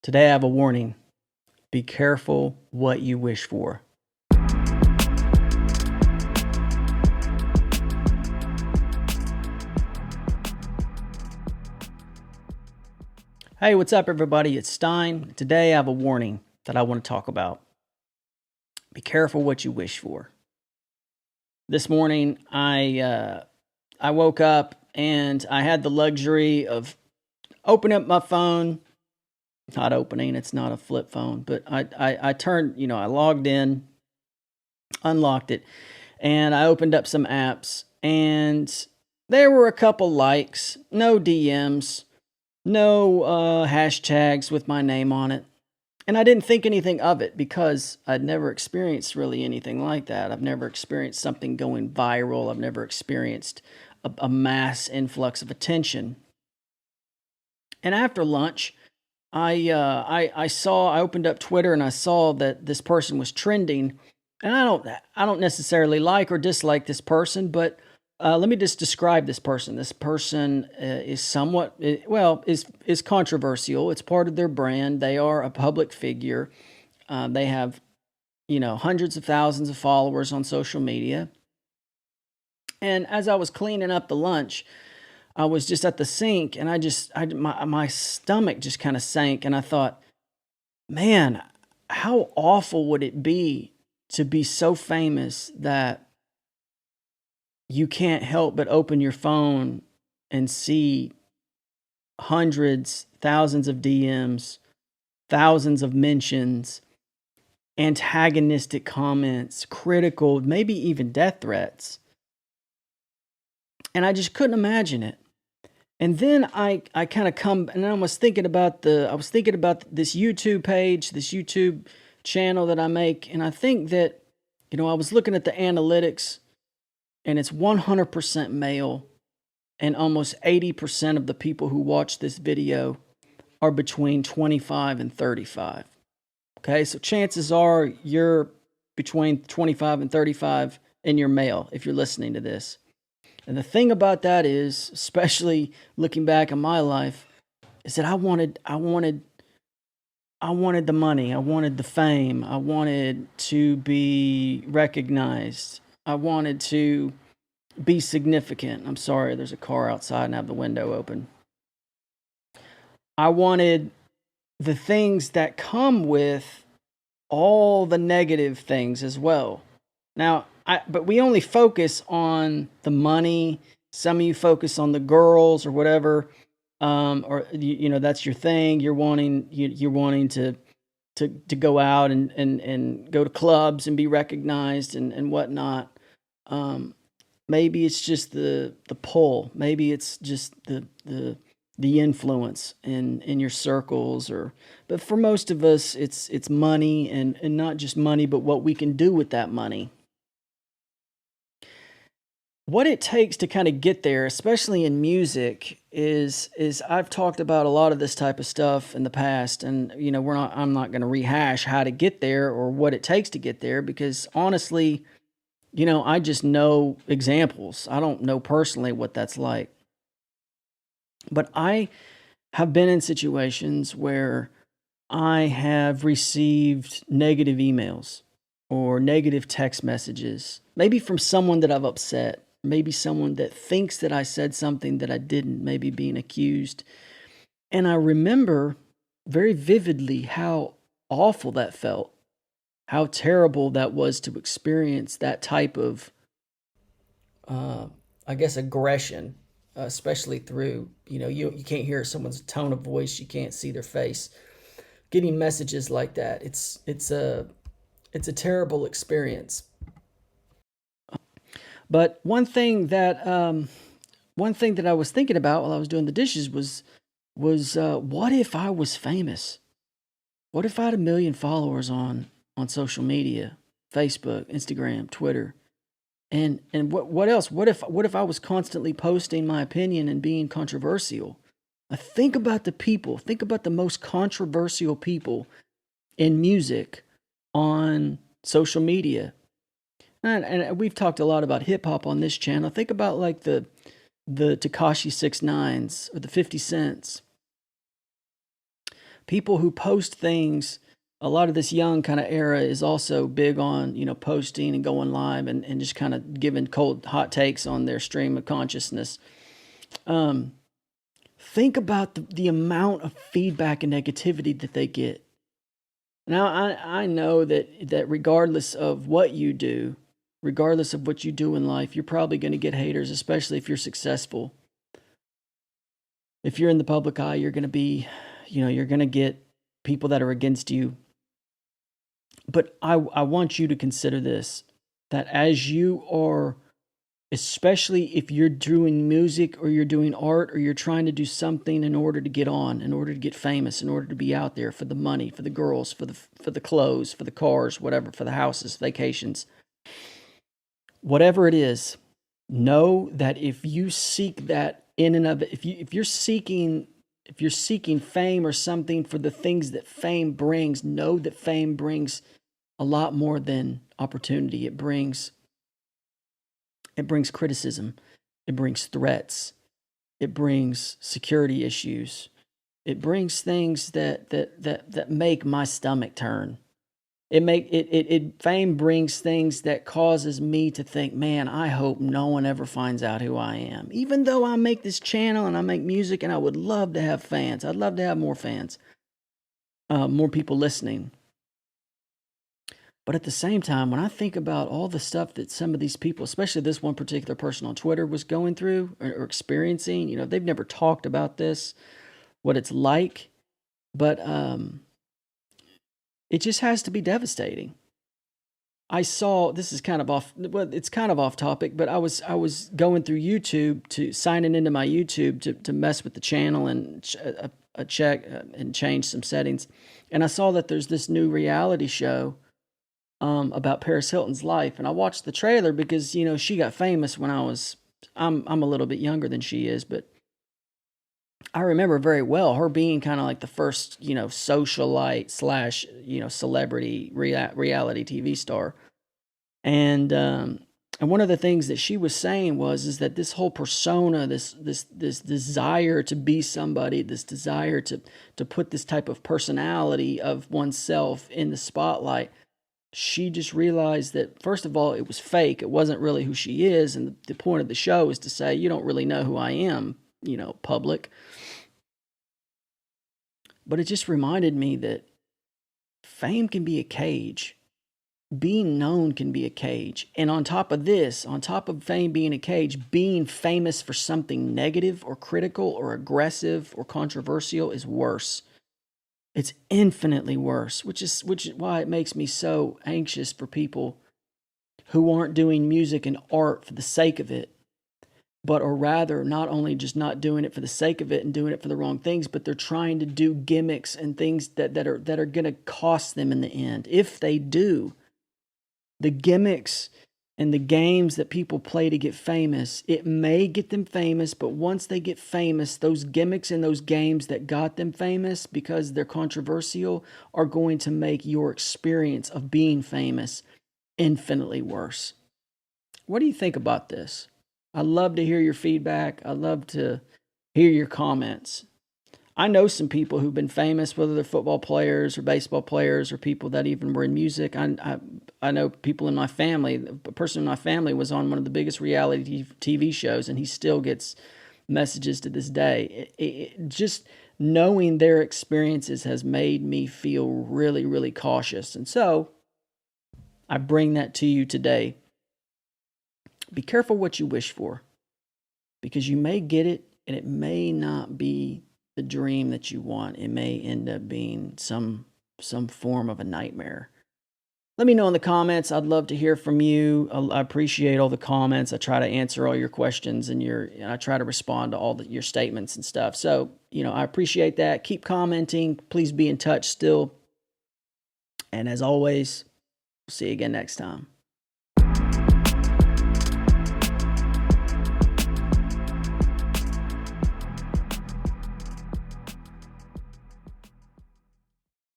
Today I have a warning. Be careful what you wish for. Hey, what's up everybody? It's Stein. Today I have a warning that I want to talk about. Be careful what you wish for. This morning I woke up and I had the luxury of opening up my phone. Not opening, it's not a flip phone, but I turned, I logged in, unlocked it, and I opened up some apps, and there were a couple likes, no DMs, no hashtags with my name on it. And I didn't think anything of it because I'd never experienced really anything like that. I've never experienced something going viral. I've never experienced a mass influx of attention. And after lunch, I opened up Twitter and I saw that this person was trending, and I don't necessarily like or dislike this person, but let me just describe this person. This person is somewhat, is controversial. It's part of their brand. They are a public figure. They have, hundreds of thousands of followers on social media. And as I was cleaning up the lunch, I was just at the sink, and my stomach just kind of sank, and I thought, man, how awful would it be to be so famous that you can't help but open your phone and see hundreds, thousands of DMs, thousands of mentions, antagonistic comments, critical, maybe even death threats. And I just couldn't imagine it. And then I kind of come, and I was thinking about this YouTube page, this YouTube channel that I make. And I think that, I was looking at the analytics, and it's 100% male, and almost 80% of the people who watch this video are between 25 and 35. Okay, so chances are you're between 25 and 35 and you're male if you're listening to this. And the thing about that is, especially looking back on my life, is that I wanted the money, I wanted the fame, I wanted to be recognized, I wanted to be significant. I'm sorry, there's a car outside and I have the window open. I wanted the things that come with all the negative things as well. Now, but we only focus on the money. Some of you focus on the girls or whatever, or that's your thing. You're wanting to go out and go to clubs and be recognized and whatnot. Maybe it's just the pull. Maybe it's just the influence in your circles, but for most of us, it's money, and not just money, but what we can do with that money. What it takes to kind of get there, especially in music, is I've talked about a lot of this type of stuff in the past, and I'm not going to rehash how to get there or what it takes to get there, because honestly, I just know examples. I don't know personally what that's like. But I have been in situations where I have received negative emails or negative text messages, maybe from someone that I've upset. Maybe someone that thinks that I said something that I didn't, maybe being accused. And I remember very vividly how awful that felt, how terrible that was to experience that type of, aggression, especially through, you can't hear someone's tone of voice, you can't see their face. Getting messages like that, it's a terrible experience. But one thing that I was thinking about while I was doing the dishes was what if I was famous? What if I had 1 million followers on social media, Facebook, Instagram, Twitter, and what else? What if I was constantly posting my opinion and being controversial? Think about the people. Think about the most controversial people in music on social media. And we've talked a lot about hip hop on this channel. Think about like the Tekashi 6ix9s or the 50 Cents. People who post things, a lot of this young kind of era is also big on, posting and going live and just kind of giving cold, hot takes on their stream of consciousness. Think about the amount of feedback and negativity that they get. Now, I know that regardless of what you do, regardless of what you do in life, you're probably going to get haters, especially if you're successful. If you're in the public eye, you're going to be, you're going to get people that are against you. But I want you to consider this, that as you are, especially if you're doing music or you're doing art or you're trying to do something in order to get on, in order to get famous, in order to be out there for the money, for the girls, for the clothes, for the cars, whatever, for the houses, vacations, whatever it is, know that if you seek that in and of it, if you're seeking fame or something for the things that fame brings, know that fame brings a lot more than opportunity. It brings criticism. It brings threats. It brings security issues. It brings things that make my stomach turn. Fame brings things that causes me to think, man, I hope no one ever finds out who I am. Even though I make this channel and I make music and I would love to have fans. I'd love to have more fans, more people listening. But at the same time, when I think about all the stuff that some of these people, especially this one particular person on Twitter, was going through or experiencing, they've never talked about this, what it's like, but it just has to be devastating. I saw, this is kind of off, well, it's kind of off topic, but I was going through YouTube signing into my YouTube to mess with the channel and check and change some settings. And I saw that there's this new reality show about Paris Hilton's life, and I watched the trailer because she got famous when I'm a little bit younger than she is, but I remember very well her being kind of like the first socialite / celebrity reality TV star, and one of the things that she was saying is that this whole persona, this desire to be somebody, this desire to put this type of personality of oneself in the spotlight. She just realized that, first of all, it was fake. It wasn't really who she is. And the point of the show is to say, you don't really know who I am, public. But it just reminded me that fame can be a cage. Being known can be a cage. And on top of this, on top of fame being a cage, being famous for something negative or critical or aggressive or controversial is worse. It's infinitely worse, which is why it makes me so anxious for people who aren't doing music and art for the sake of it, but are rather not only just not doing it for the sake of it and doing it for the wrong things, but they're trying to do gimmicks and things that are going to cost them in the end. If they do, the gimmicks and the games that people play to get famous, it may get them famous, but once they get famous, those gimmicks and those games that got them famous because they're controversial are going to make your experience of being famous infinitely worse. What do you think about this? I'd love to hear your feedback. I'd love to hear your comments. I know some people who've been famous, whether they're football players or baseball players or people that even were in music. I know people in my family. A person in my family was on one of the biggest reality TV shows, and he still gets messages to this day. Just knowing their experiences has made me feel really, really cautious. And so I bring that to you today. Be careful what you wish for, because you may get it, and it may not be the dream that you want. It may end up being some form of a nightmare. Let me know in the comments. I'd love to hear from you. I appreciate all the comments. I try to answer all your questions and I try to respond to all your statements and stuff. So, I appreciate that. Keep commenting. Please be in touch still. And as always, we'll see you again next time.